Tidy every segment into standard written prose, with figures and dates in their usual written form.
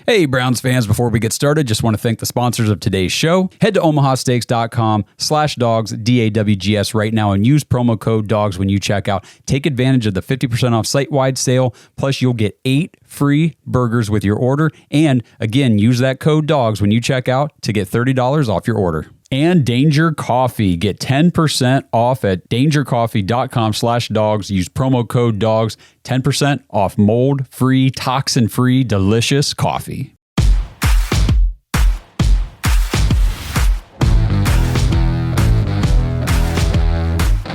Hey, Browns fans, before we get started, just want to thank the sponsors of today's show. Head to omahasteaks.com/dogs, DAWGS right now and use promo code DOGS when you check out. Take advantage of the 50% off site-wide sale, plus you'll get 8 free burgers with your order. And again, use that code DOGS when you check out to get $30 off your order. And Danger Coffee. Get 10% off at dangercoffee.com/dogs. Use promo code DOGS. 10% off mold-free, toxin-free, delicious coffee.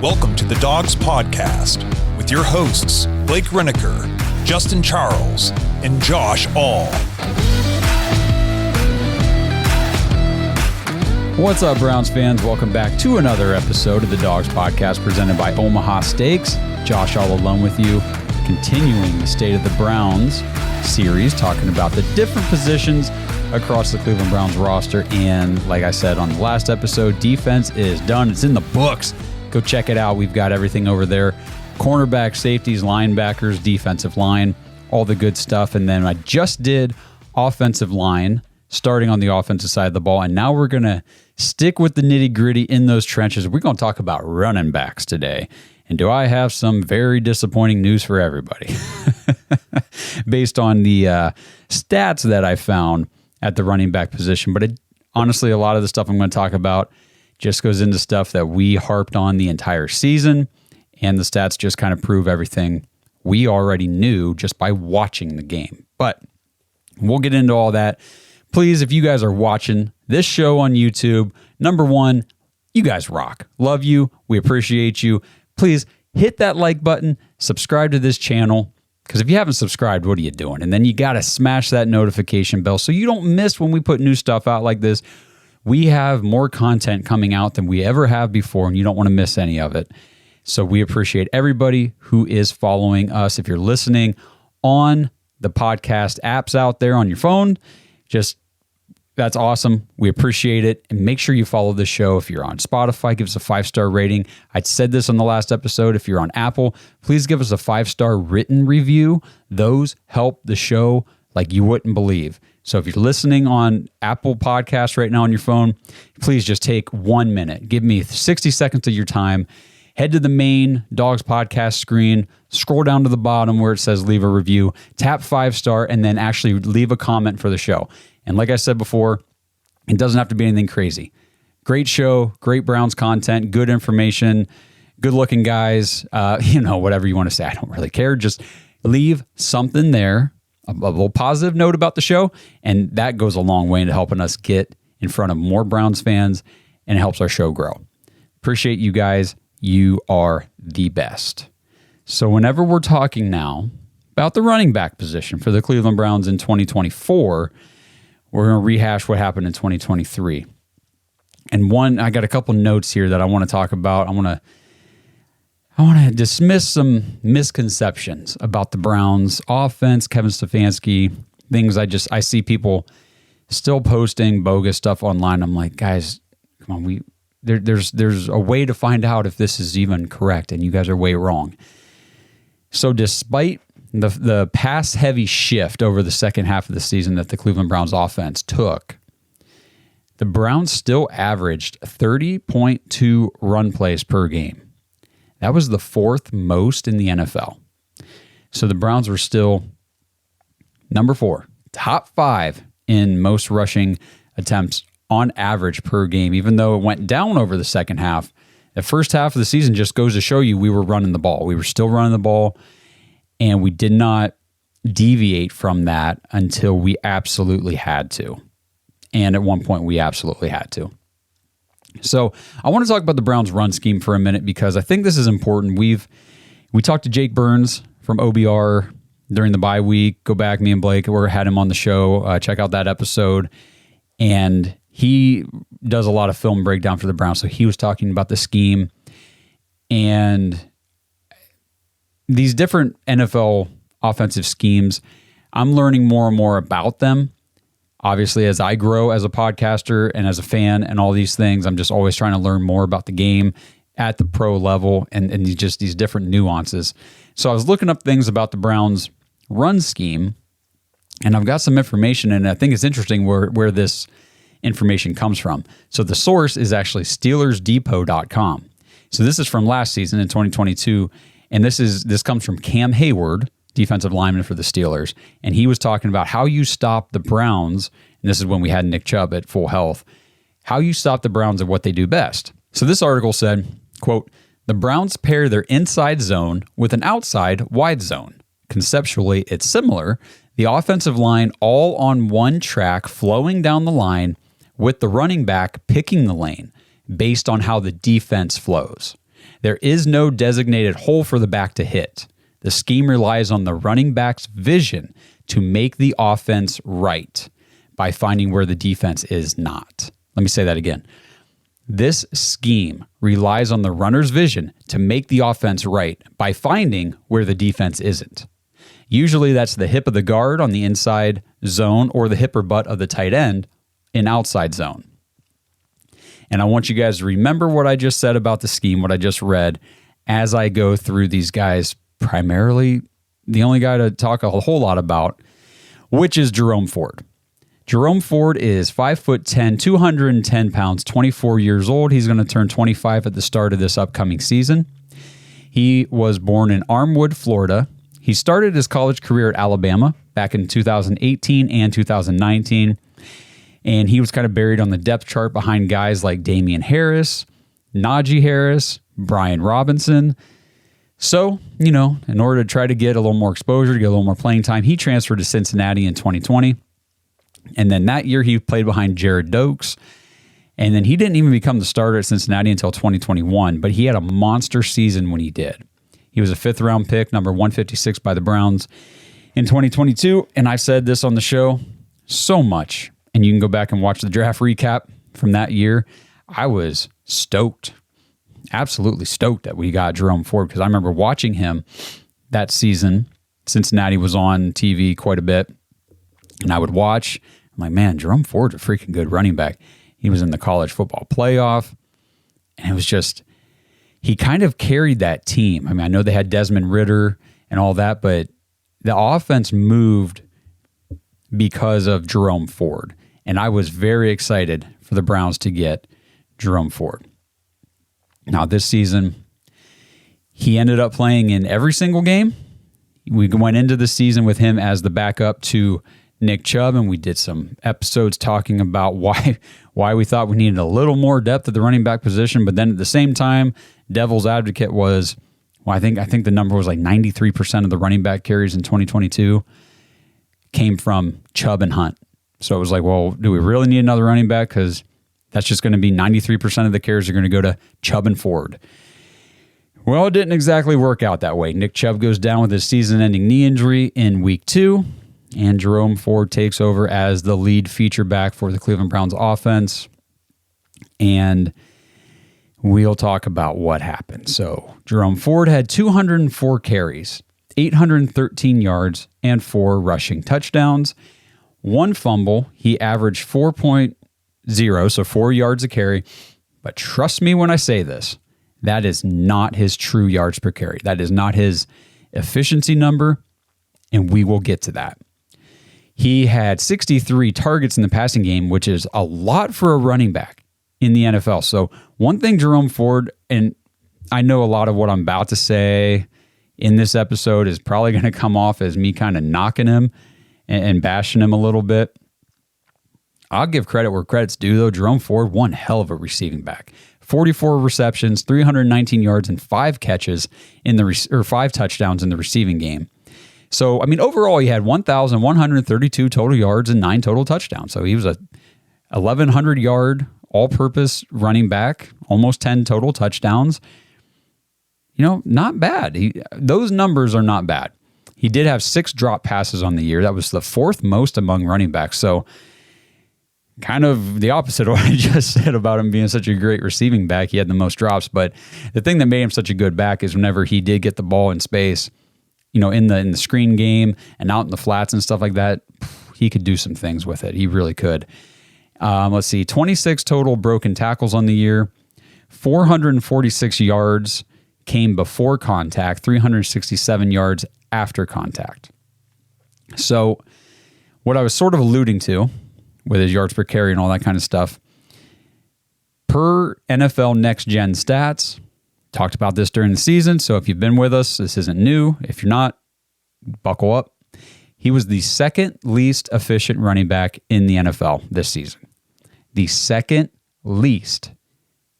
Welcome to the Dogs Podcast with your hosts, Blake Reneker, Justin Charles, and Josh All. What's up, Browns fans? Welcome back to another episode of the Dogs Podcast presented by Omaha Steaks. Josh all alone with you, continuing the State of the Browns series, talking about the different positions across the Cleveland Browns roster. And like I said on the last episode, defense is done. It's in the books. Go check it out. We've got everything over there. Cornerback, safeties, linebackers, defensive line, all the good stuff. And then I just did offensive line, starting on the offensive side of the ball. And now we're going to stick with the nitty-gritty in those trenches. We're going to talk about running backs today. And do I have some very disappointing news for everybody? Based on the stats that I found at the running back position. But honestly, a lot of the stuff I'm going to talk about just goes into stuff that we harped on the entire season. And the stats just kind of prove everything we already knew just by watching the game. But we'll get into all that. Please, if you guys are watching this show on YouTube, number one, you guys rock. Love you. We appreciate you. Please hit that like button, subscribe to this channel, because if you haven't subscribed, what are you doing? And then you got to smash that notification bell so you don't miss when we put new stuff out like this. We have more content coming out than we ever have before, and you don't want to miss any of it. So we appreciate everybody who is following us. If you're listening on the podcast apps out there on your phone, that's awesome. We appreciate it. And make sure you follow the show. If you're on Spotify, give us a 5-star rating. I said this on the last episode. If you're on Apple, please give us a 5-star written review. Those help the show like you wouldn't believe. So if you're listening on Apple Podcasts right now on your phone, please just take 1 minute. Give me 60 seconds of your time. Head to the main Dogs Podcast screen, scroll down to the bottom where it says leave a review, tap 5-star, and then actually leave a comment for the show. And like I said before, it doesn't have to be anything crazy. Great show, great Browns content, good information, good-looking guys, whatever you want to say. I don't really care. Just leave something there, a little positive note about the show, and that goes a long way into helping us get in front of more Browns fans, and it helps our show grow. Appreciate you guys. You are the best. So whenever we're talking now about the running back position for the Cleveland Browns in 2024, we're going to rehash what happened in 2023. And I got a couple notes here that I want to talk about. I want to dismiss some misconceptions about the Browns offense, Kevin Stefanski, things I see people still posting bogus stuff online. I'm like, guys, come on, there's a way to find out if this is even correct, and you guys are way wrong. So despite the pass-heavy shift over the second half of the season that the Cleveland Browns offense took, the Browns still averaged 30.2 run plays per game. That was the 4th most in the NFL. So the Browns were still number 4, top 5 in most rushing attempts on average per game, even though it went down over the second half. The first half of the season just goes to show you we were running the ball. We were still running the ball. And we did not deviate from that until we absolutely had to. And at one point, we absolutely had to. So I want to talk about the Browns' run scheme for a minute because I think this is important. We talked to Jake Burns from OBR during the bye week. Go back, me and Blake, we had him on the show. Check out that episode. And he does a lot of film breakdown for the Browns. So he was talking about the scheme. And these different NFL offensive schemes, I'm learning more and more about them. Obviously, as I grow as a podcaster and as a fan and all these things, I'm just always trying to learn more about the game at the pro level and these different nuances. So I was looking up things about the Browns' run scheme, And I've got some information, and I think it's interesting where this information comes from. So the source is actually SteelersDepot.com. So this is from last season in 2022, and this comes from Cam Hayward, defensive lineman for the Steelers, and he was talking about how you stop the Browns, and this is when we had Nick Chubb at full health, how you stop the Browns and what they do best. So this article said, quote, "The Browns pair their inside zone with an outside wide zone. Conceptually, it's similar. The offensive line all on one track flowing down the line with the running back picking the lane based on how the defense flows. There is no designated hole for the back to hit. The scheme relies on the running back's vision to make the offense right by finding where the defense is not." Let me say that again. This scheme relies on the runner's vision to make the offense right by finding where the defense isn't. Usually that's the hip of the guard on the inside zone or the hip or butt of the tight end in outside zone. And I want you guys to remember what I just said about the scheme, what I just read, as I go through these guys, primarily the only guy to talk a whole lot about, which is Jerome Ford. Jerome Ford is 5'10", 210 pounds, 24 years old. He's going to turn 25 at the start of this upcoming season. He was born in Armwood, Florida. He started his college career at Alabama back in 2018 and 2019. And he was kind of buried on the depth chart behind guys like Damian Harris, Najee Harris, Brian Robinson. So, in order to try to get a little more exposure, to get a little more playing time, he transferred to Cincinnati in 2020. And then that year he played behind Jared Dokes. And then he didn't even become the starter at Cincinnati until 2021, but he had a monster season when he did. He was a 5th-round pick, number 156 by the Browns in 2022. And I've said this on the show so much. And you can go back and watch the draft recap from that year. I was stoked, absolutely stoked that we got Jerome Ford, because I remember watching him that season. Cincinnati was on TV quite a bit. And I would watch. I'm like, man, Jerome Ford's a freaking good running back. He was in the college football playoff. And it was just, he kind of carried that team. I mean, I know they had Desmond Ridder and all that, but the offense moved because of Jerome Ford. And I was very excited for the Browns to get Jerome Ford. Now, this season, he ended up playing in every single game. We went into the season with him as the backup to Nick Chubb, and we did some episodes talking about why we thought we needed a little more depth at the running back position. But then at the same time, devil's advocate was, I think the number was like 93% of the running back carries in 2022 came from Chubb and Hunt. So it was like, well, do we really need another running back? Because that's just going to be 93% of the carries are going to go to Chubb and Ford. Well, it didn't exactly work out that way. Nick Chubb goes down with his season-ending knee injury in week 2. And Jerome Ford takes over as the lead feature back for the Cleveland Browns offense. And we'll talk about what happened. So Jerome Ford had 204 carries, 813 yards, and 4 rushing touchdowns. 1 fumble. He averaged 4.0, so 4 yards a carry. But trust me when I say this, that is not his true yards per carry. That is not his efficiency number, and we will get to that. He had 63 targets in the passing game, which is a lot for a running back in the NFL. So one thing Jerome Ford, and I know a lot of what I'm about to say in this episode is probably going to come off as me kind of knocking him and bashing him a little bit. I'll give credit where credit's due, though. Jerome Ford, one hell of a receiving back. 44 receptions, 319 yards, and 5 catches in the 5 touchdowns in the receiving game. So, I mean, overall, he had 1,132 total yards and 9 total touchdowns. So he was a 1,100-yard all-purpose running back, almost 10 total touchdowns. Not bad. Those numbers are not bad. He did have 6 drop passes on the year. That was the 4th most among running backs. So kind of the opposite of what I just said about him being such a great receiving back. He had the most drops. But the thing that made him such a good back is whenever he did get the ball in space, in the screen game and out in the flats and stuff like that, he could do some things with it. He really could. Let's see, 26 total broken tackles on the year, 446 yards came before contact, 367 yards after contact. So what I was sort of alluding to with his yards per carry and all that kind of stuff, per NFL Next Gen stats, talked about this during the season, so if you've been with us, this isn't new. If you're not, buckle up. He was the second least efficient running back in the NFL this season. The second least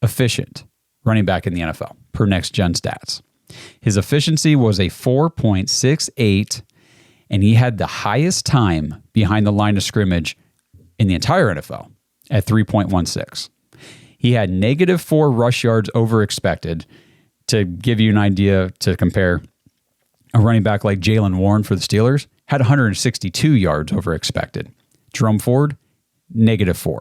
efficient running back in the NFL per Next Gen stats. His efficiency was a 4.68, and he had the highest time behind the line of scrimmage in the entire NFL at 3.16. He had -4 rush yards over expected. To give you an idea to compare, a running back like Jaylen Warren for the Steelers had 162 yards over expected. Jerome Ford, -4.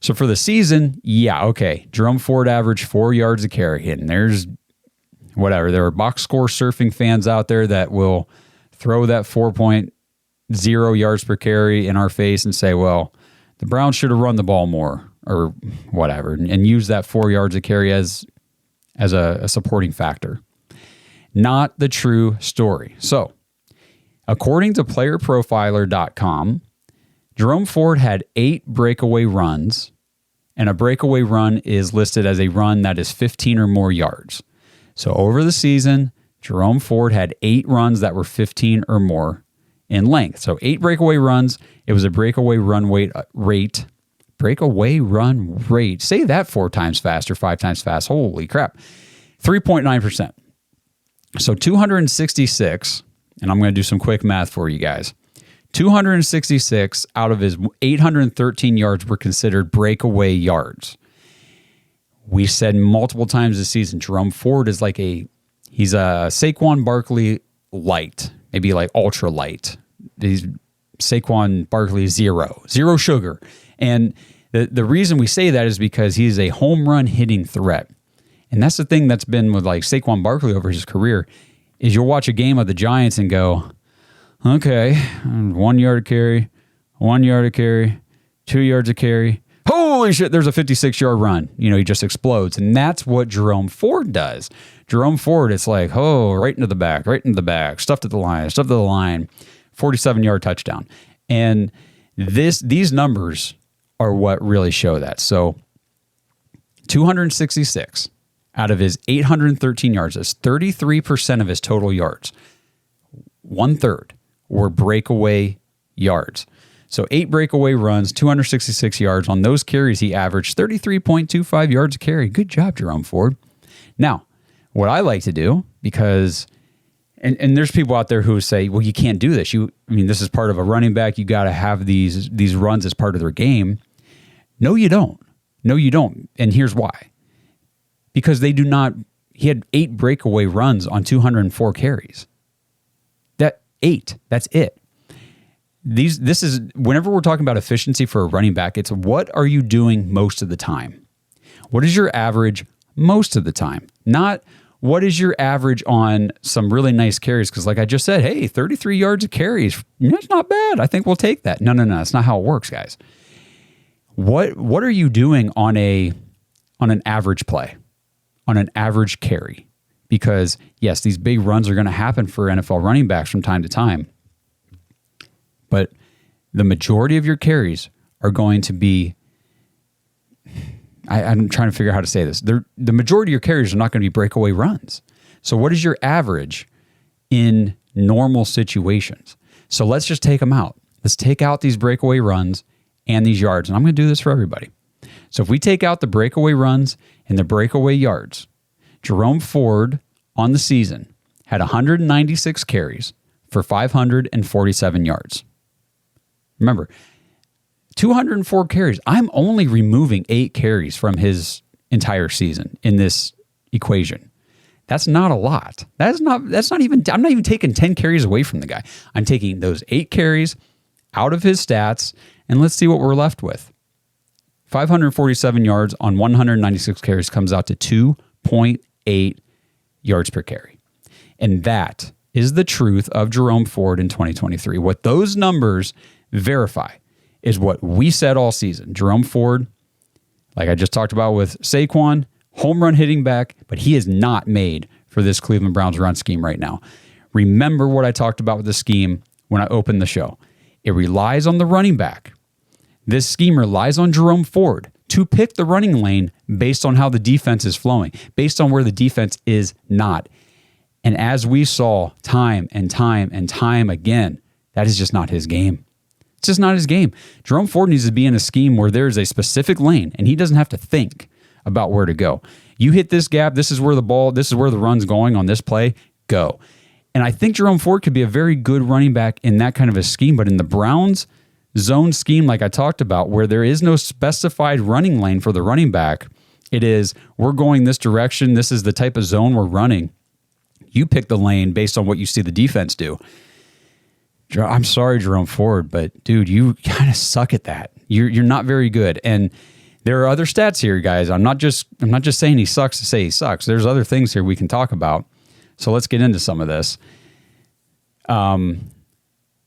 So for the season, yeah, okay. Jerome Ford averaged 4 yards a carry, and there's whatever. There are box score surfing fans out there that will throw that 4.0 yards per carry in our face and say, well, the Browns should have run the ball more or whatever, and use that 4 yards a carry as a supporting factor. Not the true story. So, according to playerprofiler.com, Jerome Ford had 8 breakaway runs, and a breakaway run is listed as a run that is 15 or more yards. So over the season, Jerome Ford had 8 runs that were 15 or more in length. So 8 breakaway runs. It was a breakaway run rate. Breakaway run rate. Say that 4 times fast or 5 times fast. Holy crap. 3.9%. So 266, and I'm going to do some quick math for you guys. 266 out of his 813 yards were considered breakaway yards. We said multiple times this season, Jerome Ford is he's a Saquon Barkley light, maybe like ultra light. He's Saquon Barkley zero sugar. And the reason we say that is because he's a home run hitting threat. And that's the thing that's been with like Saquon Barkley over his career, is you'll watch a game of the Giants and go, okay, 1 yard a carry, 1 yard a carry, 2 yards a carry. Holy shit, there's a 56-yard run. He just explodes. And that's what Jerome Ford does. Jerome Ford, it's like, right into the back, stuffed at the line, 47-yard touchdown. And these numbers are what really show that. So 266 out of his 813 yards, that's 33% of his total yards. 1/3 were breakaway yards. So 8 breakaway runs, 266 yards. On those carries, he averaged 33.25 yards a carry. Good job, Jerome Ford. Now, what I like to do, because, and there's people out there who say, well, you can't do this. This is part of a running back. You got to have these runs as part of their game. No, you don't. No, you don't. And here's why. Because they do not, he had 8 breakaway runs on 204 carries. That's it. This is, whenever we're talking about efficiency for a running back, it's what are you doing most of the time? What is your average most of the time? Not what is your average on some really nice carries? Because like I just said, hey, 33 yards of carries, that's not bad. I think we'll take that. No. That's not how it works, guys. What are you doing on an average play, on an average carry? Because yes, these big runs are going to happen for NFL running backs from time to time. But the majority of your carries are going to be, I'm trying to figure out how to say this. The majority of your carries are not going to be breakaway runs. So what is your average in normal situations? So let's just take them out. Let's take out these breakaway runs and these yards. And I'm going to do this for everybody. So if we take out the breakaway runs and the breakaway yards, Jerome Ford on the season had 196 carries for 547 yards. Remember, 204 carries. I'm only removing 8 carries from his entire season in this equation. That's not a lot. That's not even, I'm not even taking 10 carries away from the guy. I'm taking those 8 carries out of his stats, and let's see what we're left with. 547 yards on 196 carries comes out to 2.8 yards per carry. And that is the truth of Jerome Ford in 2023. What those numbers verify is what we said all season. Jerome Ford, like I just talked about with Saquon, home run hitting back, but he is not made for this Cleveland Browns run scheme right now. Remember what I talked about with the scheme when I opened the show. It relies on the running back. This scheme relies on Jerome Ford to pick the running lane based on how the defense is flowing, based on where the defense is not. And as we saw time and time and time again, that is just not his game. It's just not his game. Jerome Ford needs to be in a scheme where there is a specific lane and he doesn't have to think about where to go. You hit this gap, this is where the run's going on this play, go. And I think Jerome Ford could be a very good running back in that kind of a scheme, but in the Browns zone scheme, like I talked about, where there is no specified running lane for the running back, it is, we're going this direction, this is the type of zone we're running. You pick the lane based on what you see the defense do. I'm sorry, Jerome Ford, but dude, you kind of suck at that. You're not very good. And there are other stats here, guys. I'm not just saying he sucks to say he sucks. There's other things here we can talk about. So let's get into some of this.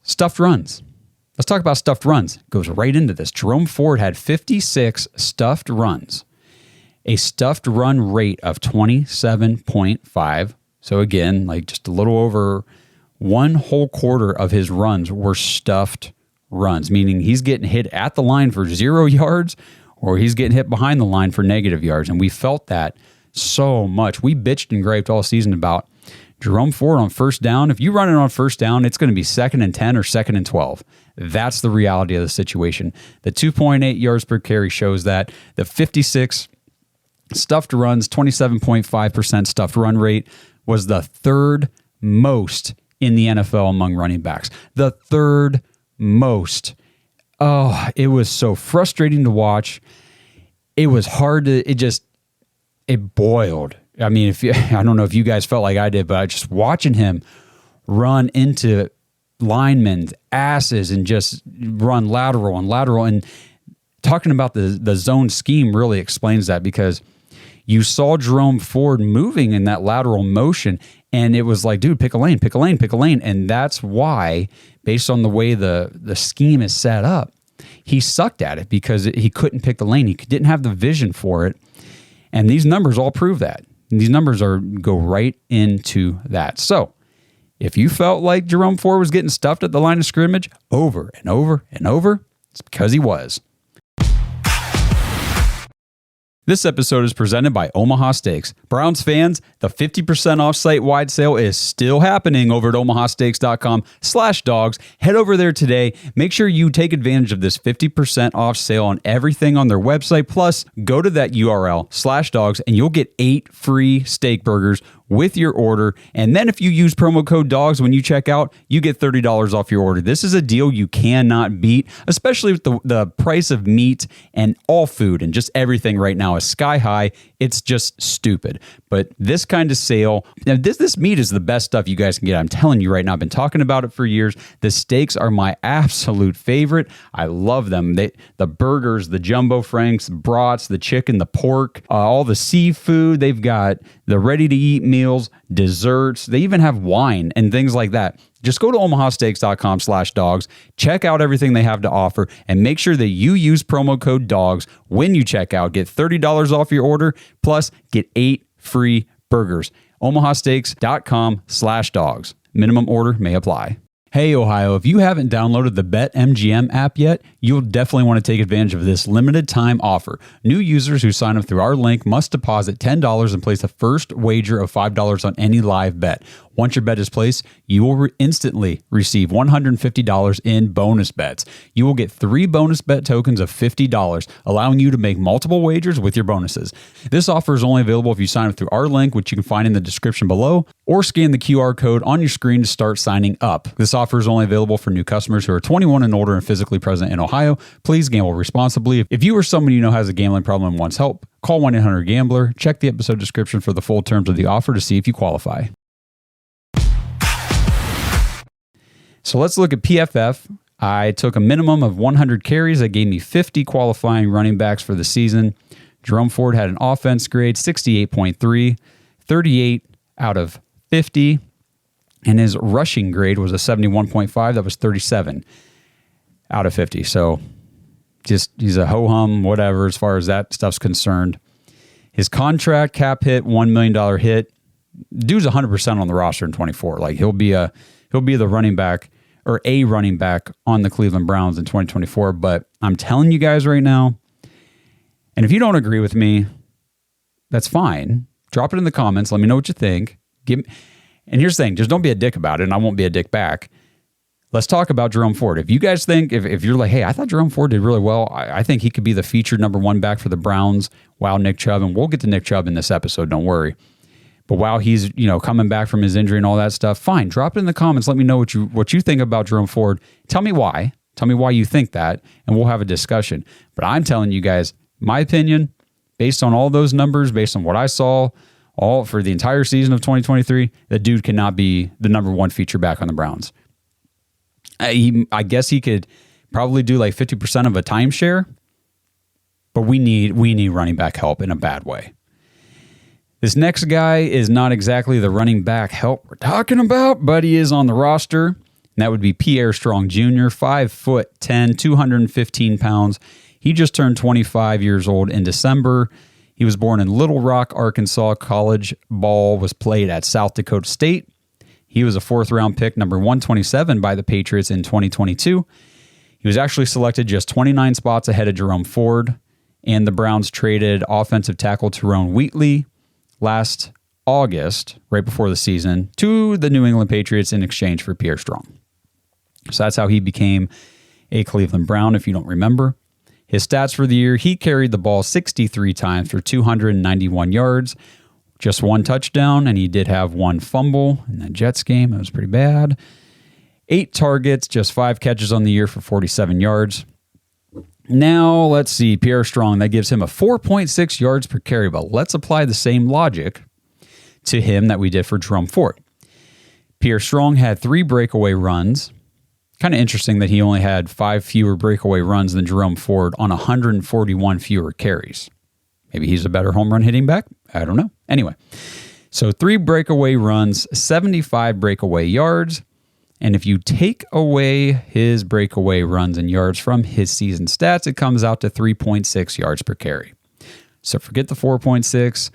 Stuffed runs. Let's talk about stuffed runs. It goes right into this. Jerome Ford had 56 stuffed runs, a stuffed run rate of 27.5. So again, like just a little over one whole quarter of his runs were stuffed runs, meaning he's getting hit at the line for 0 yards or he's getting hit behind the line for negative yards. And we felt that so much. We bitched and griped all season about Jerome Ford on first down. If you run it on first down, it's going to be 2nd and 10 or 2nd and 12. That's the reality of the situation. The 2.8 yards per carry shows that. The 56 stuffed runs, 27.5% stuffed run rate was the third most in the NFL among running backs. The third most. Oh, it was so frustrating to watch. It was hard to, it boiled. I mean, I don't know if you guys felt like I did, but just watching him run into linemen's asses and just run lateral and talking about the zone scheme really explains that, because you saw Jerome Ford moving in that lateral motion and it was like, dude, pick a lane. And that's why, based on the way the scheme is set up, he sucked at it because he couldn't pick the lane. He didn't have the vision for it. And these numbers all prove that. And these numbers go right into that. So if you felt like Jerome Ford was getting stuffed at the line of scrimmage over and over and over, it's because he was. This episode is presented by Omaha Steaks. Browns fans, the 50% off site-wide sale is still happening over at omahasteaks.com/dogs. Head over there today. Make sure you take advantage of this 50% off sale on everything on their website. Plus, go to that URL /dogs and you'll get 8 free steak burgers with your order. And then if you use promo code DOGS when you check out, you get $30 off your order. This is a deal you cannot beat, especially with the price of meat and all food and just everything right now is sky high. It's just stupid. But this kind of sale, this meat is the best stuff you guys can get. I'm telling you right now, I've been talking about it for years. The steaks are my absolute favorite. I love them. The burgers, the jumbo franks, brats, the chicken, the pork, all the seafood. They've got the ready-to-eat meals, desserts. They even have wine and things like that. Just go to omahasteaks.com/dogs, check out everything they have to offer, and make sure that you use promo code DOGS when you check out. Get $30 off your order, plus get 8 free burgers. omahasteaks.com/dogs. Minimum order may apply. Hey, Ohio, if you haven't downloaded the BetMGM app yet, you'll definitely want to take advantage of this limited time offer. New users who sign up through our link must deposit $10 and place a first wager of $5 on any live bet. Once your bet is placed, you will instantly receive $150 in bonus bets. You will get 3 bonus bet tokens of $50, allowing you to make multiple wagers with your bonuses. This offer is only available if you sign up through our link, which you can find in the description below, or scan the QR code on your screen to start signing up. This offer is only available for new customers who are 21 and older and physically present in Ohio. Please gamble responsibly. If you or someone you know has a gambling problem and wants help, call 1-800-GAMBLER. Check the episode description for the full terms of the offer to see if you qualify. So let's look at PFF. I took a minimum of 100 carries. That gave me 50 qualifying running backs for the season. Jerome Ford had an offense grade, 68.3, 38 out of 50. And his rushing grade was a 71.5. That was 37 out of 50. So just he's a ho-hum, whatever, as far as that stuff's concerned. His contract cap hit, $1 million hit. Dude's 100% on the roster in 24. Like he'll be the running back or a running back on the Cleveland Browns in 2024. But I'm telling you guys right now, and if you don't agree with me, that's fine. Drop it in the comments. Let me know what you think. And here's the thing, just don't be a dick about it, and I won't be a dick back. Let's talk about Jerome Ford. If you guys think, if you're like, hey, I thought Jerome Ford did really well, I think he could be the featured number one back for the Browns while Nick Chubb, and we'll get to Nick Chubb in this episode, don't worry. But while he's, coming back from his injury and all that stuff, fine, drop it in the comments. Let me know what you think about Jerome Ford. Tell me why. Tell me why you think that, and we'll have a discussion. But I'm telling you guys, my opinion, based on all those numbers, based on what I saw all for the entire season of 2023, the dude cannot be the number one feature back on the Browns. I guess he could probably do like 50% of a timeshare, but we need running back help in a bad way. This next guy is not exactly the running back help we're talking about, but he is on the roster. And that would be Pierre Strong Jr., 5'10", 215 pounds. He just turned 25 years old in December. He was born in Little Rock, Arkansas. College ball was played at South Dakota State. He was a fourth-round pick, number 127 by the Patriots in 2022. He was actually selected just 29 spots ahead of Jerome Ford, and the Browns traded offensive tackle Tyrone Wheatley last August, right before the season, to the New England Patriots in exchange for Pierre Strong. So that's how he became a Cleveland Brown, if you don't remember. His stats for the year, he carried the ball 63 times for 291 yards, just one touchdown, and he did have one fumble in that Jets game. It was pretty bad. 8 targets, just 5 catches on the year for 47 yards. Now, let's see, Pierre Strong, that gives him a 4.6 yards per carry, but let's apply the same logic to him that we did for Jerome Ford. Pierre Strong had 3 breakaway runs. Kind of interesting that he only had 5 fewer breakaway runs than Jerome Ford on 141 fewer carries. Maybe he's a better home run hitting back. I don't know. Anyway, so 3 breakaway runs, 75 breakaway yards. And if you take away his breakaway runs and yards from his season stats, it comes out to 3.6 yards per carry. So forget the 4.6.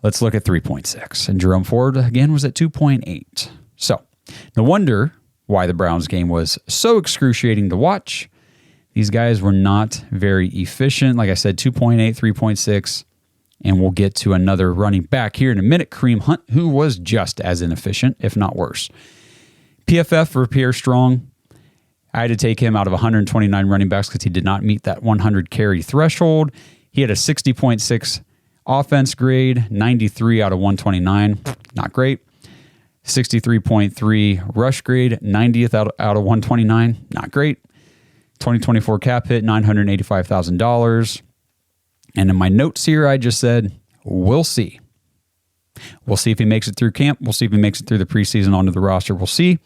Let's look at 3.6. And Jerome Ford, again, was at 2.8. So no wonder why the Browns game was so excruciating to watch. These guys were not very efficient. Like I said, 2.8, 3.6, and we'll get to another running back here in a minute, Kareem Hunt, who was just as inefficient, if not worse. PFF for Pierre Strong, I had to take him out of 129 running backs because he did not meet that 100 carry threshold. He had a 60.6 offense grade, 93 out of 129, not great. 63.3 rush grade, 90th out of 129, not great. 2024 cap hit, $985,000. And in my notes here, I just said, we'll see. We'll see if he makes it through camp. We'll see if he makes it through the preseason onto the roster. We'll see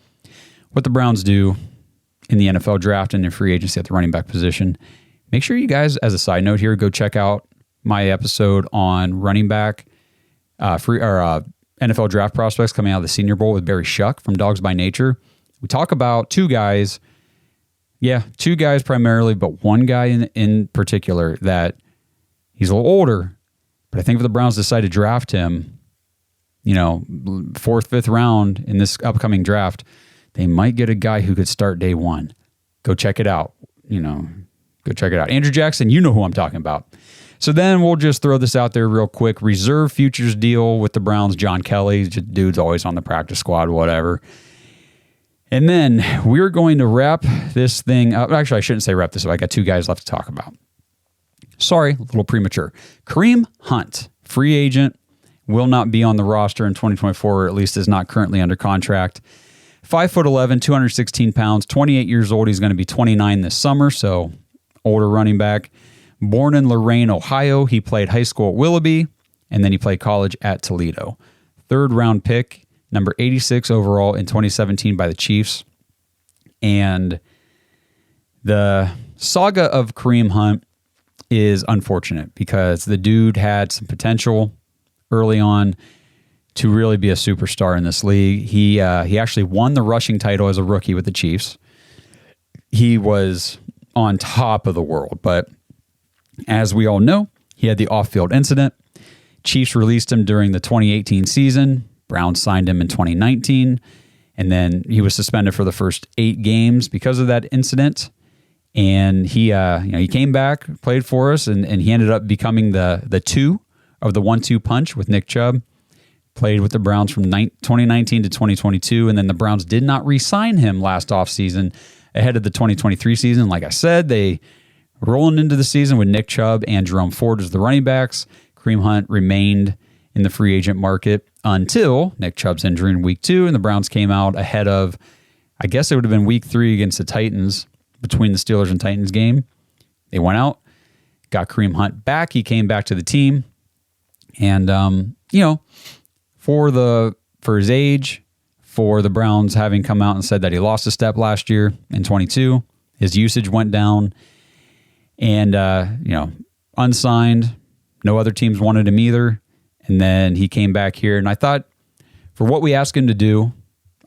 what the Browns do in the NFL draft and in free agency at the running back position. Make sure you guys, as a side note here, go check out my episode on running back NFL draft prospects coming out of the Senior Bowl with Barry Shuck from Dogs by Nature. We talk about 2 guys. Yeah, 2 guys primarily, but one guy in particular that he's a little older, but I think if the Browns decide to draft him, 4th, 5th round in this upcoming draft, they might get a guy who could start day 1. Go check it out. Go check it out. Andrew Jackson, you know who I'm talking about. So then we'll just throw this out there real quick. Reserve futures deal with the Browns. John Kelly, dude's always on the practice squad, whatever. And then we're going to wrap this thing up. Actually, I shouldn't say wrap this up. I got 2 guys left to talk about. Sorry, a little premature. Kareem Hunt, free agent, will not be on the roster in 2024, or at least is not currently under contract. 5'11", 216 pounds, 28 years old. He's going to be 29 this summer, so older running back. Born in Lorain, Ohio, he played high school at Willoughby, and then he played college at Toledo. 3rd round pick, number 86 overall in 2017 by the Chiefs. And the saga of Kareem Hunt is unfortunate because the dude had some potential early on to really be a superstar in this league. He actually won the rushing title as a rookie with the Chiefs. He was on top of the world, but as we all know, he had the off-field incident. Chiefs released him during the 2018 season. Browns signed him in 2019. And then he was suspended for the first 8 games because of that incident. And he came back, played for us, and he ended up becoming the 2 of the 1-2 punch with Nick Chubb. Played with the Browns from 2019 to 2022, and then the Browns did not re-sign him last offseason ahead of the 2023 season. Like I said, they rolling into the season with Nick Chubb and Jerome Ford as the running backs. Kareem Hunt remained in the free agent market until Nick Chubb's injury in week 2, and the Browns came out ahead of, I guess it would have been week 3 against the Titans, between the Steelers and Titans game. They went out, got Kareem Hunt back. He came back to the team. And, for his age, for the Browns having come out and said that he lost a step last year in 22, his usage went down. And, unsigned. No other teams wanted him either. And then he came back here. And I thought, for what we asked him to do,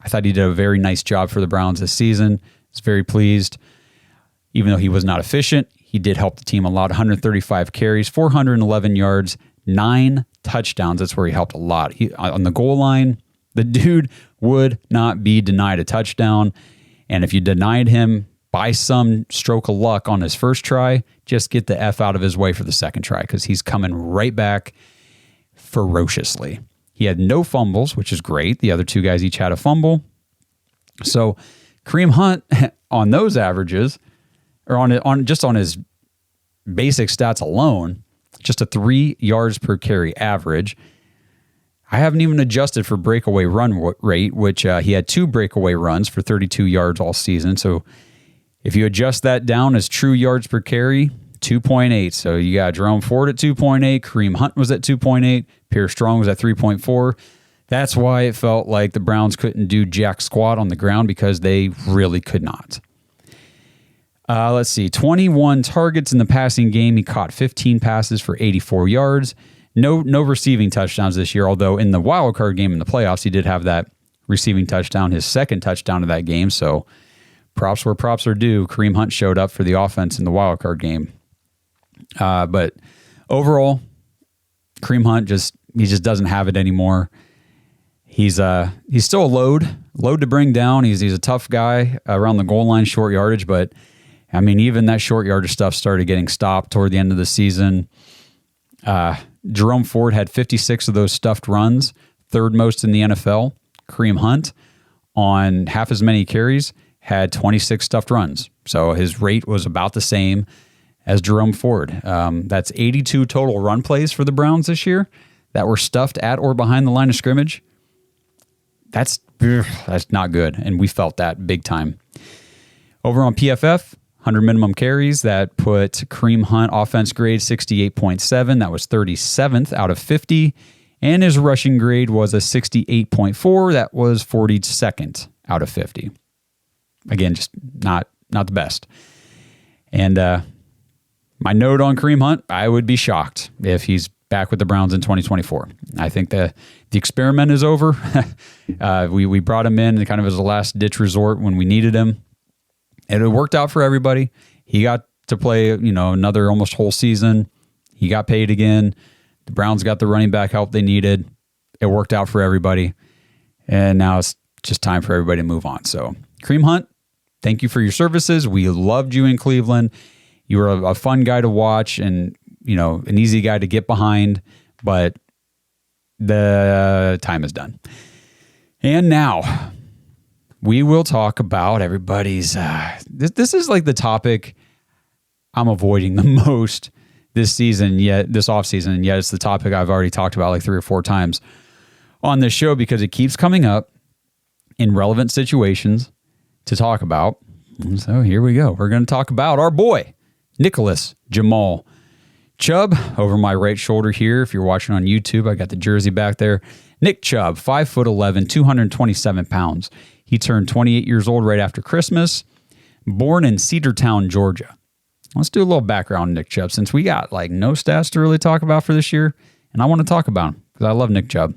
I thought he did a very nice job for the Browns this season. I was very pleased. Even though he was not efficient, he did help the team a lot. 135 carries, 411 yards, 9 touchdowns. That's where he helped a lot. On the goal line, the dude would not be denied a touchdown. And if you denied him by some stroke of luck on his first try, just get the F out of his way for the second try, because he's coming right back ferociously. He had no fumbles, which is great. The other 2 guys each had a fumble. So Kareem Hunt on those averages, or on his basic stats alone, just a 3 yards per carry average. I haven't even adjusted for breakaway run rate, which he had 2 breakaway runs for 32 yards all season. So if you adjust that down as true yards per carry, 2.8. So you got Jerome Ford at 2.8, Kareem Hunt was at 2.8, Pierre Strong was at 3.4. That's why it felt like the Browns couldn't do jack squat on the ground, because they really could not. Let's see, 21 targets in the passing game. He caught 15 passes for 84 yards. No receiving touchdowns this year, although in the wild card game in the playoffs, he did have that receiving touchdown, his second touchdown of that game. So props where props are due. Kareem Hunt showed up for the offense in the wild card game. But overall, Kareem Hunt just doesn't have it anymore. He's still a load to bring down. He's a tough guy around the goal line, short yardage, but I mean, even that short yardage stuff started getting stopped toward the end of the season. Jerome Ford had 56 of those stuffed runs, 3rd most in the NFL. Kareem Hunt, on half as many carries, had 26 stuffed runs. So his rate was about the same as Jerome Ford. That's 82 total run plays for the Browns this year that were stuffed at or behind the line of scrimmage. That's not good, and we felt that big time. Over on PFF, 100 minimum carries, that put Kareem Hunt offense grade 68.7. That was 37th out of 50. And his rushing grade was a 68.4. That was 42nd out of 50. Again, just not the best. And my note on Kareem Hunt, I would be shocked if he's back with the Browns in 2024. I think the experiment is over. We brought him in kind of as a last-ditch resort when we needed him. And it worked out for everybody. He got to play, another almost whole season. He got paid again. The Browns got the running back help they needed. It worked out for everybody. And now it's just time for everybody to move on. So, Kareem Hunt, thank you for your services. We loved you in Cleveland. You were a fun guy to watch and, an easy guy to get behind. But the time is done. And now we will talk about everybody's... This is like the topic I'm avoiding the most this offseason, and yet it's the topic I've already talked about like 3 or 4 times on this show, because it keeps coming up in relevant situations to talk about. And so here we go. We're going to talk about our boy, Nicholas Jamal Chubb, over my right shoulder here. If you're watching on YouTube, I got the jersey back there. Nick Chubb, 5'11", 227 pounds. He turned 28 years old right after Christmas, born in Cedartown, Georgia. Let's do a little background on Nick Chubb, since we got no stats to really talk about for this year, and I want to talk about him because I love Nick Chubb.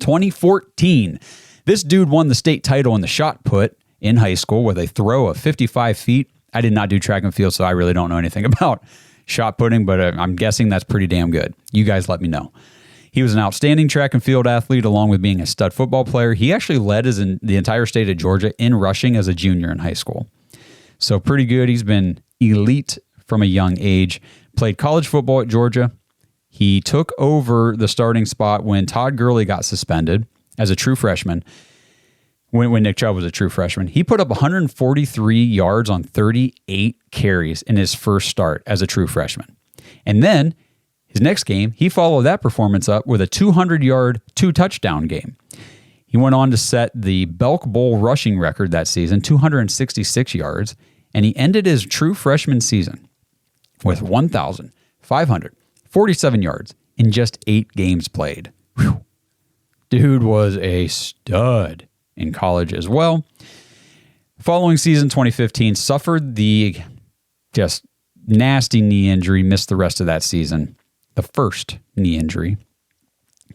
2014, this dude won the state title in the shot put in high school with a throw of 55 feet. I did not do track and field, so I really don't know anything about shot putting, but I'm guessing that's pretty damn good. You guys let me know. He was an outstanding track and field athlete along with being a stud football player. He actually led the entire state of Georgia in rushing as a junior in high school. So pretty good. He's been elite from a young age. Played college football at Georgia. He took over the starting spot when Todd Gurley got suspended as a true freshman. When Nick Chubb was a true freshman, he put up 143 yards on 38 carries in his first start as a true freshman. And then his next game, he followed that performance up with a 200-yard, 2-touchdown game. He went on to set the Belk Bowl rushing record that season, 266 yards, and he ended his true freshman season with 1,547 yards in just 8 games played. Whew. Dude was a stud in college as well. Following season 2015, suffered the just nasty knee injury, missed the rest of that season. The first knee injury.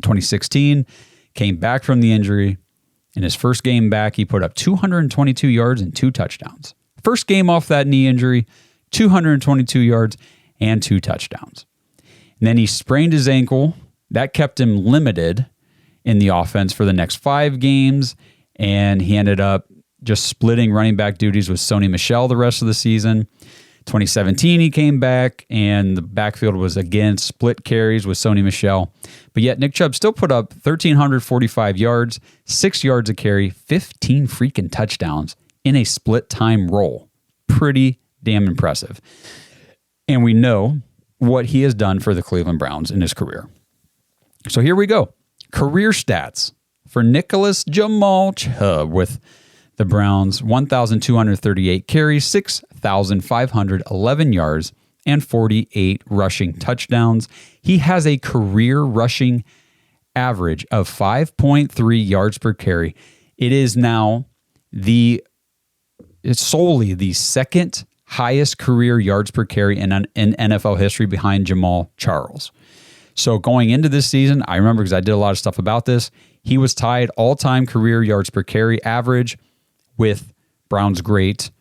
2016, came back from the injury. In his first game back, he put up 222 yards and 2 touchdowns. First game off that knee injury, 222 yards and 2 touchdowns. And then he sprained his ankle. That kept him limited in the offense for the next 5 games. And he ended up just splitting running back duties with Sony Michel the rest of the season. 2017, he came back, and the backfield was again split carries with Sony Michel. But yet Nick Chubb still put up 1,345 yards, 6 yards a carry, 15 freaking touchdowns in a split-time role. Pretty damn impressive. And we know what he has done for the Cleveland Browns in his career. So here we go. Career stats for Nicholas Jamal Chubb with the Browns: 1,238 carries, 6,511 yards, and 48 rushing touchdowns. He has a career rushing average of 5.3 yards per carry. It is now solely the second highest career yards per carry in NFL history behind Jamal Charles. So going into this season, I remember because I did a lot of stuff about this, he was tied all-time career yards per carry average with Browns great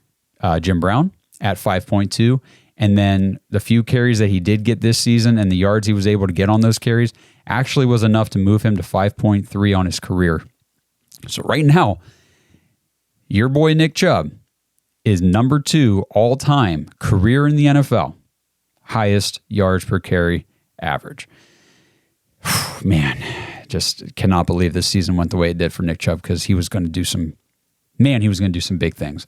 Jim Brown at 5.2. And then the few carries that he did get this season and the yards he was able to get on those carries actually was enough to move him to 5.3 on his career. So right now, your boy Nick Chubb is number 2 all-time career in the NFL, highest yards per carry average. Man, just cannot believe this season went the way it did for Nick Chubb, because he was going to do some big things.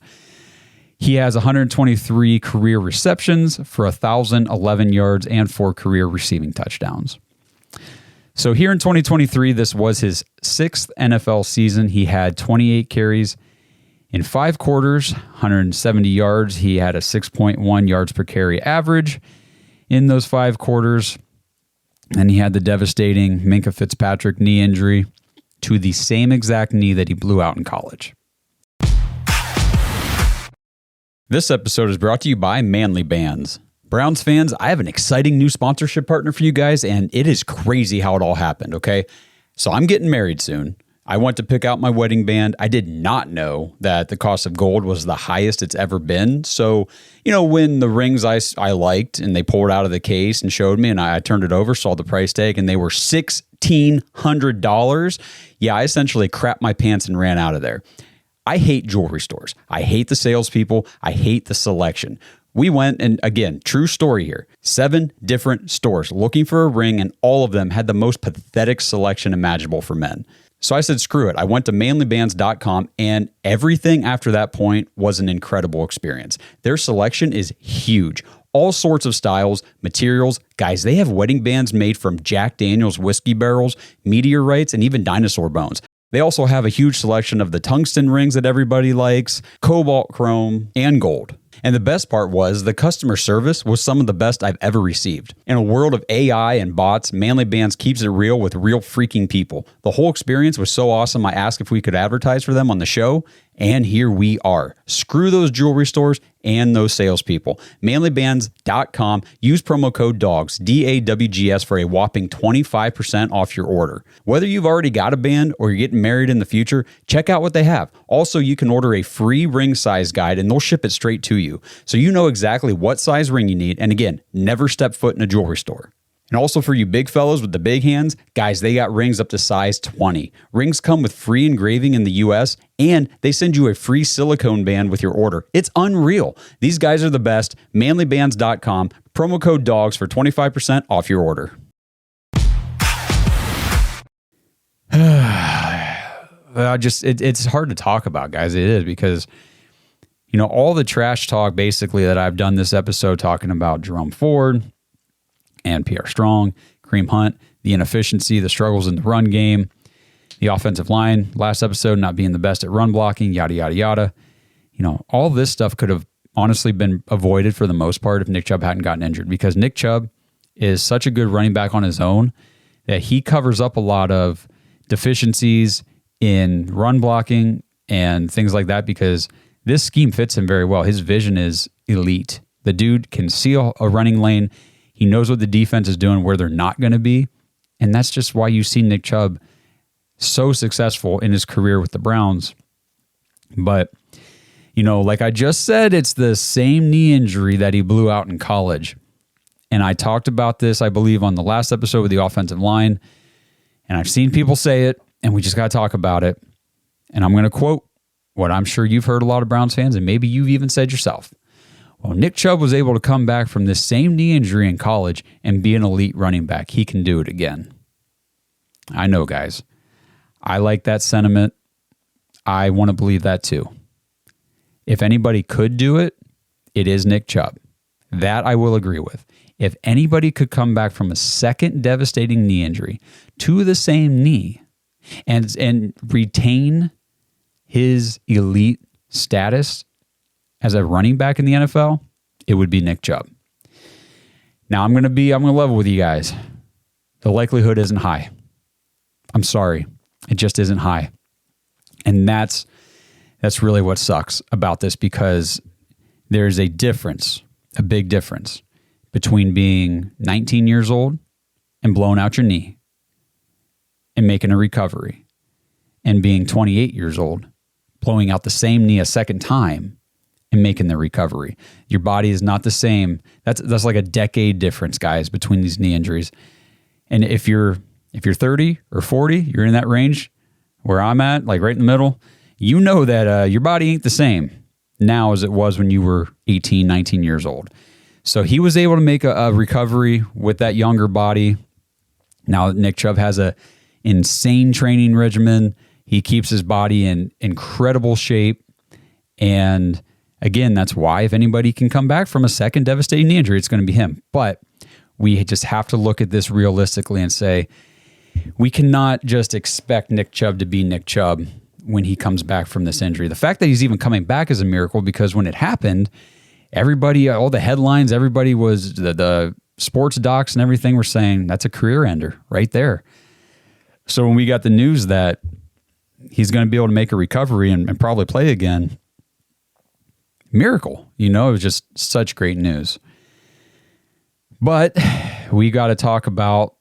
He has 123 career receptions for 1,011 yards and 4 career receiving touchdowns. So here in 2023, this was his 6th NFL season. He had 28 carries in 5 quarters, 170 yards. He had a 6.1 yards per carry average in those 5 quarters. And he had the devastating Minkah Fitzpatrick knee injury to the same exact knee that he blew out in college. This episode is brought to you by Manly Bands. Browns fans, I have an exciting new sponsorship partner for you guys, and it is crazy how it all happened, okay? So I'm getting married soon. I went to pick out my wedding band. I did not know that the cost of gold was the highest it's ever been. So, when the rings I liked and they pulled out of the case and showed me, and I turned it over, saw the price tag, and they were $1,600. Yeah, I essentially crapped my pants and ran out of there. I hate jewelry stores. I hate the salespeople. I hate the selection. We went, and again, true story here, 7 different stores looking for a ring, and all of them had the most pathetic selection imaginable for men. So I said, screw it. I went to manlybands.com, and everything after that point was an incredible experience. Their selection is huge. All sorts of styles, materials. Guys, they have wedding bands made from Jack Daniel's whiskey barrels, meteorites, and even dinosaur bones. They also have a huge selection of the tungsten rings that everybody likes, cobalt chrome, and gold. And the best part was the customer service was some of the best I've ever received. In a world of AI and bots, Manly Bands keeps it real with real freaking people. The whole experience was so awesome, I asked if we could advertise for them on the show, and here we are. Screw those jewelry stores and those salespeople. Manlybands.com. Use promo code DAWGS, DAWGS, for a whopping 25% off your order. Whether you've already got a band or you're getting married in the future, check out what they have. Also, you can order a free ring size guide, and they'll ship it straight to you, so you know exactly what size ring you need. And again, never step foot in a jewelry store. And also for you big fellows with the big hands, guys, they got rings up to size 20. Rings come with free engraving in the US, and they send you a free silicone band with your order. It's unreal. These guys are the best. Manlybands.com, promo code DOGS for 25% off your order. It's hard to talk about, guys. It is, because all the trash talk basically that I've done this episode talking about Jerome Ford and Pierre Strong, Kareem Hunt, the inefficiency, the struggles in the run game, the offensive line last episode not being the best at run blocking, yada, yada, yada. All this stuff could have honestly been avoided for the most part if Nick Chubb hadn't gotten injured, because Nick Chubb is such a good running back on his own that he covers up a lot of deficiencies in run blocking and things like that, because this scheme fits him very well. His vision is elite. The dude can see a running lane. He knows what the defense is doing, where they're not going to be. And that's just why you see Nick Chubb so successful in his career with the Browns. But, like I just said, it's the same knee injury that he blew out in college. And I talked about this, I believe, on the last episode with the offensive line. And I've seen people say it, and we just got to talk about it. And I'm going to quote what I'm sure you've heard a lot of Browns fans, and maybe you've even said yourself. Well, Nick Chubb was able to come back from this same knee injury in college and be an elite running back. He can do it again. I know, guys. I like that sentiment. I want to believe that too. If anybody could do it, it is Nick Chubb. That I will agree with. If anybody could come back from a second devastating knee injury to the same knee and retain his elite status as a running back in the NFL, it would be Nick Chubb. Now I'm going to level with you guys. The likelihood isn't high. I'm sorry. It just isn't high. And that's really what sucks about this, because there's a difference, a big difference between being 19 years old and blowing out your knee and making a recovery, and being 28 years old, blowing out the same knee a second time and making the recovery. Your body is not the same. That's like a decade difference, guys, between these knee injuries. And if you're 30 or 40, you're in that range where I'm at, like right in the middle, you know that your body ain't the same now as it was when you were 18, 19 years old. So he was able to make a recovery with that younger body. Now Nick Chubb has a insane training regimen. He keeps his body in incredible shape. And again, that's why if anybody can come back from a second devastating knee injury, it's going to be him. But we just have to look at this realistically and say, we cannot just expect Nick Chubb to be Nick Chubb when he comes back from this injury. The fact that he's even coming back is a miracle, because when it happened, everybody, all the headlines, everybody was, the sports docs and everything were saying that's a career ender right there. So when we got the news that he's going to be able to make a recovery and probably play again, miracle. It was just such great news. But we got to talk about,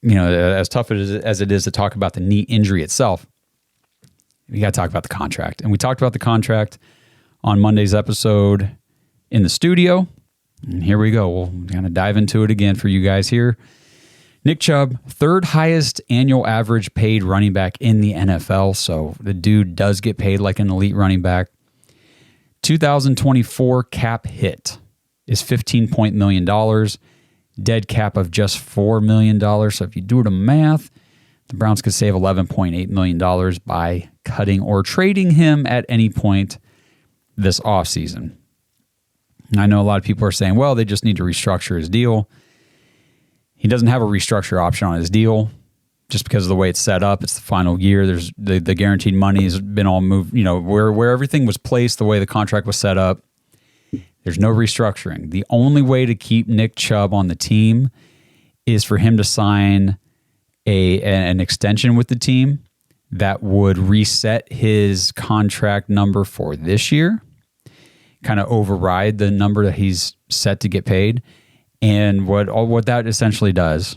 as tough as it is to talk about the knee injury itself, we got to talk about the contract. And we talked about the contract on Monday's episode in the studio. And here we go. We'll kind of dive into it again for you guys here. Nick Chubb, third highest annual average paid running back in the NFL. So the dude does get paid like an elite running back. 2024 cap hit is $15 million. Dead cap of just $4 million. So if you do the math, the Browns could save $11.8 million by cutting or trading him at any point this offseason. I know a lot of people are saying, well, they just need to restructure his deal. He doesn't have a restructure option on his deal just because of the way it's set up. It's the final year. There's the guaranteed money has been all moved, where everything was placed, the way the contract was set up. There's no restructuring. The only way to keep Nick Chubb on the team is for him to sign an extension with the team that would reset his contract number for this year, kind of override the number that he's set to get paid. And what that essentially does,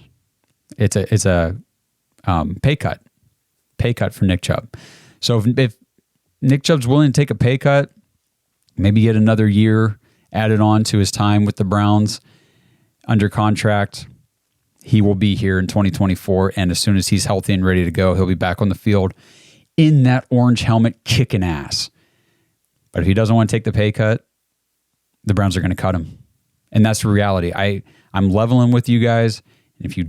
it's a pay cut for Nick Chubb. So if Nick Chubb's willing to take a pay cut, maybe get another year added on to his time with the Browns under contract, he will be here in 2024. And as soon as he's healthy and ready to go, he'll be back on the field in that orange helmet kicking ass. But if he doesn't want to take the pay cut, the Browns are going to cut him. And that's the reality. I'm leveling with you guys. And if you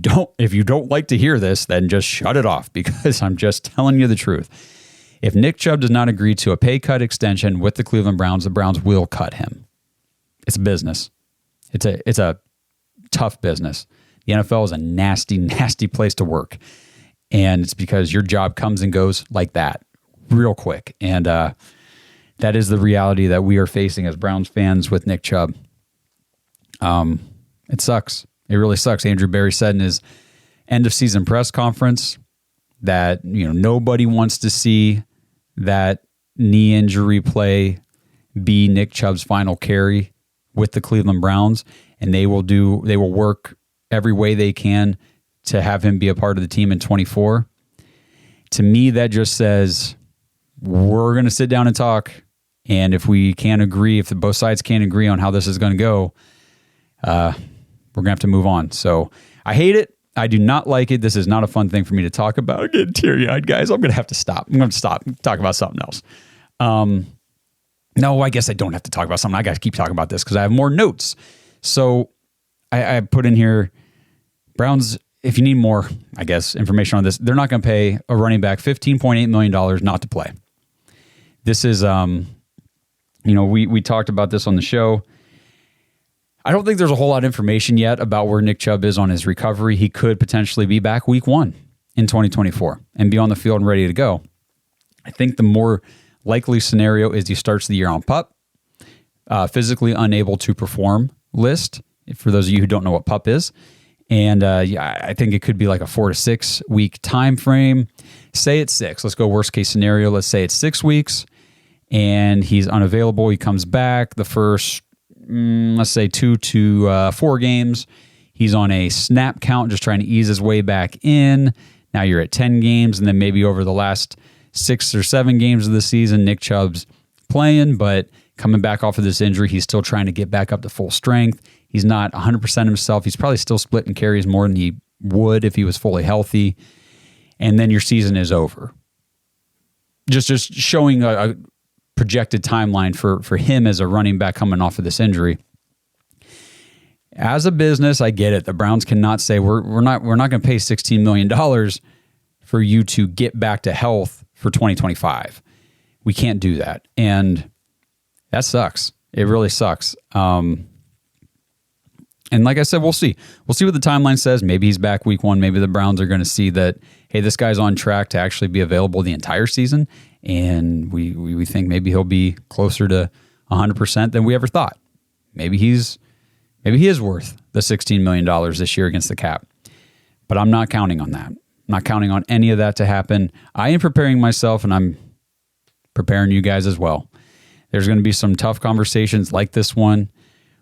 don't like to hear this, then just shut it off, because I'm just telling you the truth. If Nick Chubb does not agree to a pay cut extension with the Cleveland Browns, the Browns will cut him. It's a business. It's a tough business. The NFL is a nasty, nasty place to work. And it's because your job comes and goes like that real quick. And that is the reality that we are facing as Browns fans with Nick Chubb. It sucks. It really sucks. Andrew Berry said in his end of season press conference that, nobody wants to see that knee injury play be Nick Chubb's final carry with the Cleveland Browns, and they will work every way they can to have him be a part of the team in 24. To me, that just says we're going to sit down and talk, and if we can't agree, if both sides can't agree on how this is going to go, we're going to have to move on. So I hate it. I do not like it. This is not a fun thing for me to talk about. I'm getting teary-eyed, guys. I'm going to have to stop. I'm going to stop and talk about something else. No, I guess I don't have to talk about something. I got to keep talking about this because I have more notes. So I put in here, Browns, if you need more, I guess, information on this, they're not going to pay a running back $15.8 million not to play. This is, we talked about this on the show. I don't think there's a whole lot of information yet about where Nick Chubb is on his recovery. He could potentially be back week 1 in 2024 and be on the field and ready to go. I think the more likely scenario is he starts the year on PUP, physically unable to perform list, for those of you who don't know what PUP is. And I think it could be like a 4 to 6 week time frame. Say it's 6. Let's go worst case scenario. Let's say it's 6 weeks and he's unavailable. He comes back the first, let's say 2 to 4 games. He's on a snap count, just trying to ease his way back in. Now you're at 10 games, and then maybe over the last 6 or 7 games of the season, Nick Chubb's playing, but coming back off of this injury, he's still trying to get back up to full strength. He's not 100% himself. He's probably still splitting carries more than he would if he was fully healthy. And then your season is over. Just showing a projected timeline for him as a running back coming off of this injury. As a business, I get it. The Browns cannot say we're not going to pay $16 million for you to get back to health for 2025. We can't do that. And that sucks. It really sucks. And like I said, we'll see. We'll see what the timeline says. Maybe he's back week 1. Maybe the Browns are going to see that, hey, this guy's on track to actually be available the entire season. And we think maybe he'll be closer to 100% than we ever thought. Maybe he is worth the $16 million this year against the cap. But I'm not counting on that. I'm not counting on any of that to happen. I am preparing myself, and I'm preparing you guys as well. There's going to be some tough conversations like this one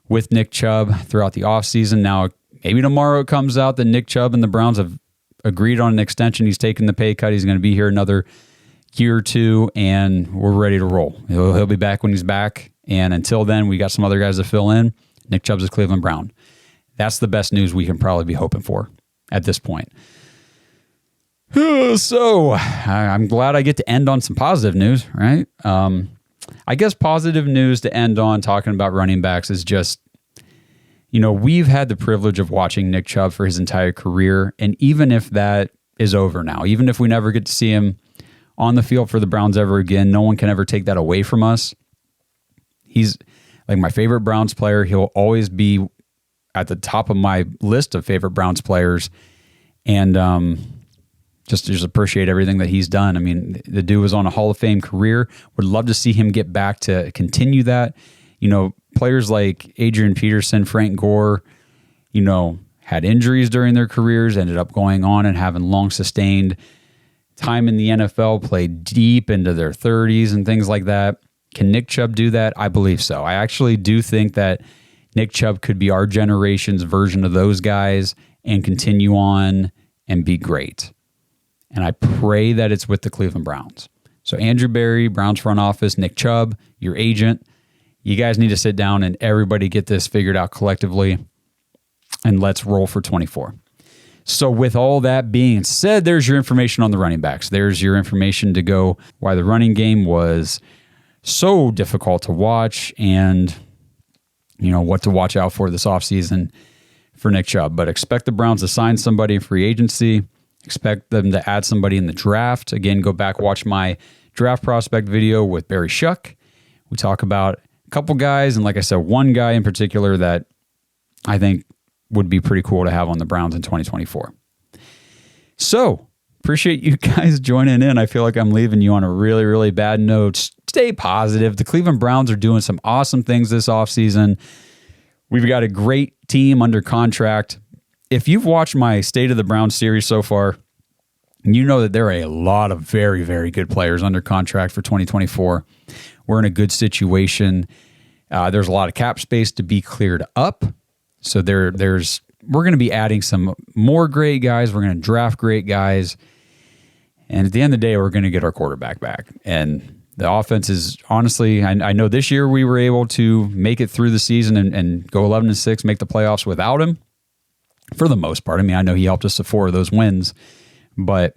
with Nick Chubb throughout the offseason. Now, maybe tomorrow it comes out that Nick Chubb and the Browns have agreed on an extension. He's taking the pay cut. He's going to be here another year or 2, and we're ready to roll. He'll be back when he's back. And until then, we got some other guys to fill in. Nick Chubb's a Cleveland Brown. That's the best news we can probably be hoping for at this point. So I'm glad I get to end on some positive news, right? I guess positive news to end on talking about running backs is just, we've had the privilege of watching Nick Chubb for his entire career. And even if that is over now, even if we never get to see him on the field for the Browns ever again, no one can ever take that away from us. He's like my favorite Browns player. He'll always be at the top of my list of favorite Browns players. And just appreciate everything that he's done. I mean, the dude was on a Hall of Fame career. Would love to see him get back to continue that. Players like Adrian Peterson, Frank Gore, had injuries during their careers, ended up going on and having long sustained time in the NFL, played deep into their 30s and things like that. Can Nick Chubb do that? I believe so. I actually do think that Nick Chubb could be our generation's version of those guys and continue on and be great. And I pray that it's with the Cleveland Browns. So Andrew Berry, Browns front office, Nick Chubb, your agent, you guys need to sit down and everybody get this figured out collectively, and let's roll for 24. So with all that being said, there's your information on the running backs. There's your information to go why the running game was so difficult to watch and, what to watch out for this offseason for Nick Chubb. But expect the Browns to sign somebody in free agency. Expect them to add somebody in the draft. Again, go back, watch my draft prospect video with Barry Shuck. We talk about a couple guys, and like I said, one guy in particular that I think would be pretty cool to have on the Browns in 2024. So, appreciate you guys joining in. I feel like I'm leaving you on a really, really bad note. Stay positive. The Cleveland Browns are doing some awesome things this offseason. We've got a great team under contract. If you've watched my State of the Browns series so far, you know that there are a lot of very, very good players under contract for 2024. We're in a good situation. There's a lot of cap space to be cleared up. So we're going to be adding some more great guys. We're going to draft great guys. And at the end of the day, we're going to get our quarterback back. And the offense is honestly, I know this year we were able to make it through the season and go 11-6, make the playoffs without him for the most part. I mean, I know he helped us to 4 of those wins, but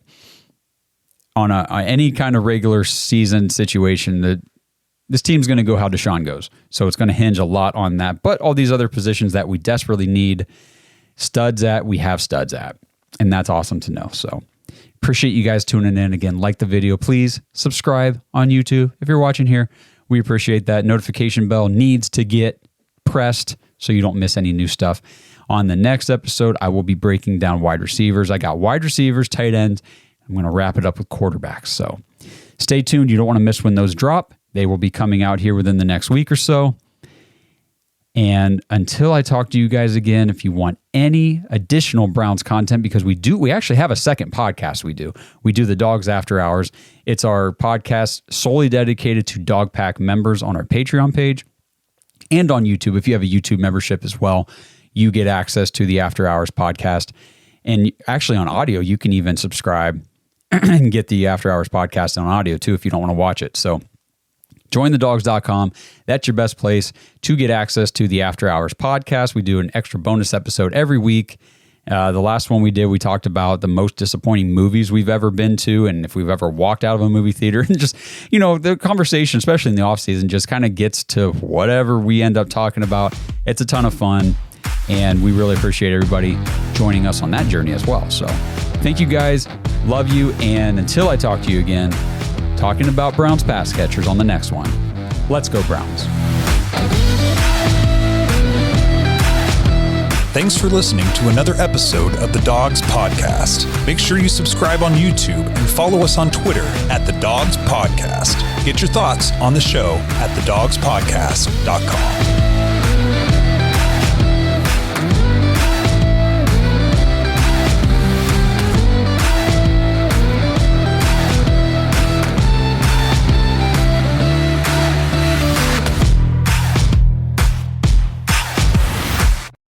on any kind of regular season situation, this team's going to go how Deshaun goes. So it's going to hinge a lot on that. But all these other positions that we desperately need studs at, we have studs at. And that's awesome to know. So appreciate you guys tuning in. Again, like the video. Please subscribe on YouTube. If you're watching here, we appreciate that. Notification bell needs to get pressed so you don't miss any new stuff. On the next episode, I will be breaking down wide receivers. I got wide receivers, tight ends. I'm going to wrap it up with quarterbacks. So stay tuned. You don't want to miss when those drop. They will be coming out here within the next week or so. And until I talk to you guys again, if you want any additional Browns content, because we actually have a second podcast we do. We do the Dogs After Hours. It's our podcast solely dedicated to Dog Pack members on our Patreon page and on YouTube. If you have a YouTube membership as well, you get access to the After Hours podcast. And actually on audio, you can even subscribe and get the After Hours podcast on audio too if you don't want to watch it. So jointhedogs.com. That's your best place to get access to the After Hours podcast. We do an extra bonus episode every week. The last one we did, we talked about the most disappointing movies we've ever been to and if we've ever walked out of a movie theater. And just, the conversation, especially in the off season, just kind of gets to whatever we end up talking about. It's a ton of fun. And we really appreciate everybody joining us on that journey as well. So thank you guys. Love you. And until I talk to you again, talking about Browns pass catchers on the next one. Let's go Browns. Thanks for listening to another episode of the Dogs Podcast. Make sure you subscribe on YouTube and follow us on Twitter at The Dogs Podcast. Get your thoughts on the show at thedogspodcast.com.